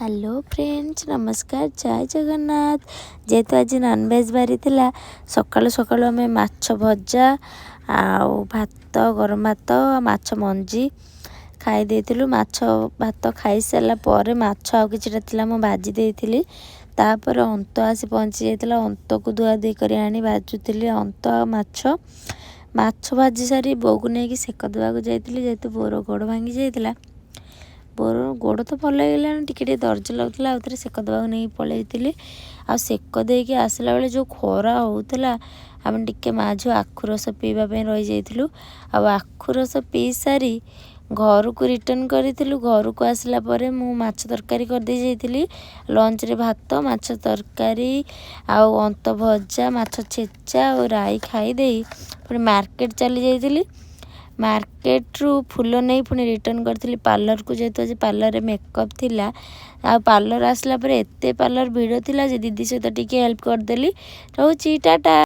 Hello friends नमस्कार जय जगन्नाथ। जेहेतु आज नॉनवेज बारी थिला सकाळु सकाळु आम माछ भजा आउ भात गरम भात माछ मंजी खाई देइथिलु। माछ भात खाई सारा पर माछ आउ किछिटा थिला म भाजी देइथिली। तापर अंत आसी पहुँची जाइतिला। अंत को धुआ धुई करी आनी भाजुथिली अंत माछ माछ भाजी सारी बोउ को नेकी सेक देवाक जाइतिली। जेहेतु बोर गोड़ भांगी जाइतिला बोर गोड़ तो भल होगलानी टिके दर्ज लगुला आउे सेक देवाक नहीं पलैली। आ सेक देकी आसला बेले जो खरा होउतला आम टिके माँ झील आखु रस पीवाई रही जाइलु। आखु रस पी सारी घर को रिटर्न करूँ। घर को आसला परे मु माछ तरकारी कर दे जाइली। लंच रे भात माछ तरकारी आउ अंत भजा माछ छेचा और राई खाई दे पुणी मार्केट चली जाइली। मार्केट रु फूल नहीं पुणी रिटर्न करी पार्लर को। जेहेतु आज पार्लर मेकअप थिला आ पार्लर आसला परे एते पार्लर भिड़ थिला जे दीदी सहित टिके हेल्प करदेली। रोची टाटा।